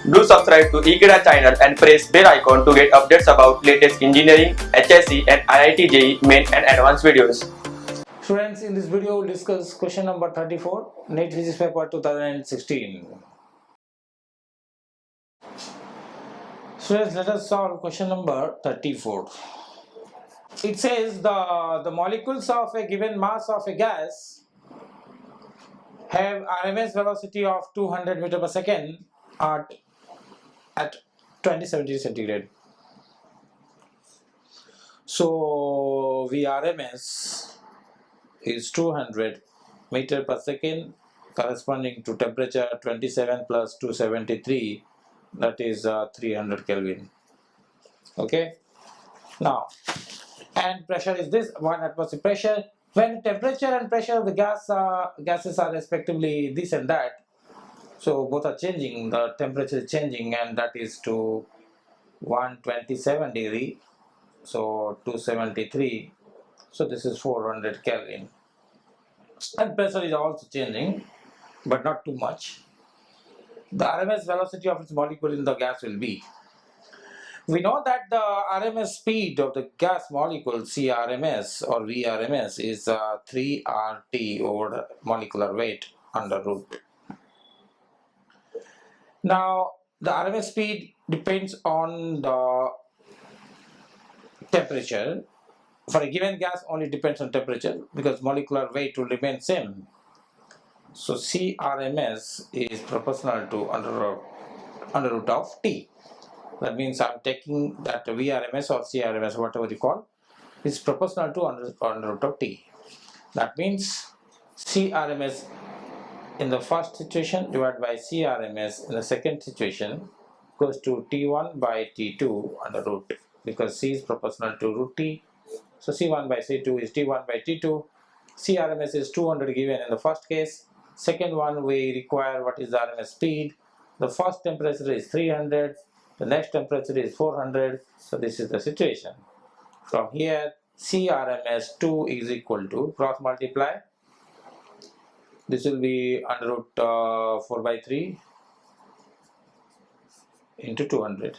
Do subscribe to Ekeeda channel and press bell icon to get updates about latest engineering, HSC and IIT JEE main and advanced videos. Students, in this video we'll discuss question number 34, NEET Physics paper 2016. Students, let us solve question number 34. It says the molecules of a given mass of a gas have RMS velocity of 200 meter per second at 2070 centigrade. So VRMS is 200 meter per second corresponding to temperature 27 plus 273, that is 300 Kelvin. Okay, now, and pressure is this 1 atmosphere pressure. When temperature and pressure of the gases are respectively this and that, so both are changing, the temperature is changing, and that is to 127 degree, so 273, so this is 400 Kelvin, and pressure is also changing but not too much. The RMS velocity of its molecule in the gas will be, we know that the RMS speed of the gas molecule CRMS or VRMS is 3RT over molecular weight under root. Now the RMS speed depends on the temperature. For a given gas only depends on temperature because molecular weight will remain same. So CRMS is proportional to under root of T. That means I'm taking that VRMS or CRMS, whatever you call, is proportional to under root of T. That means CRMS in the first situation divided by CRMS in the second situation goes to T1 by T2 under root, because C is proportional to root T. So C1 by C2 is T1 by T2. CRMS is 200 given in the first case. Second one, we require what is the RMS speed. The first temperature is 300. The next temperature is 400. So this is the situation. From here, CRMS 2 is equal to, cross multiply. This will be under root 4 by 3 into 200.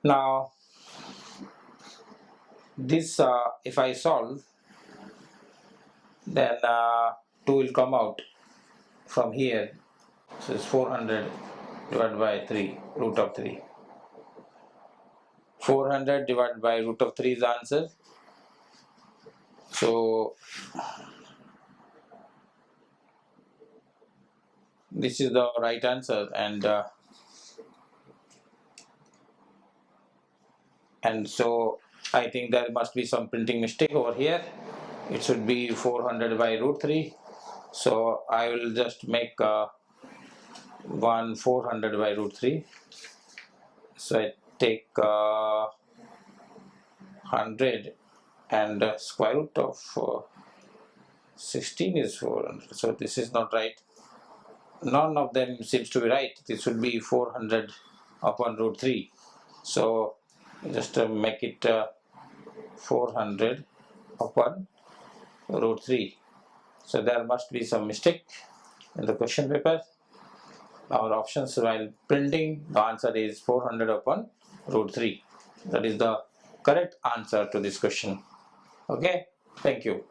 Now, this if I solve, then 2 will come out from here. So it's 400 divided by 3, root of 3. 400 divided by root of 3 is the answer. So this is the right answer, and so I think there must be some printing mistake over here. It should be 400 by root 3. So I will just make 400 by root 3. So I take 100 and square root of 16 is 400. So this is not right. None of them seems to be right. This should be 400 upon root 3. So just make it 400 upon root 3. So there must be some mistake in the question paper. Our options while printing, the answer is 400 upon root 3. That is the correct answer to this question. Okay, thank you.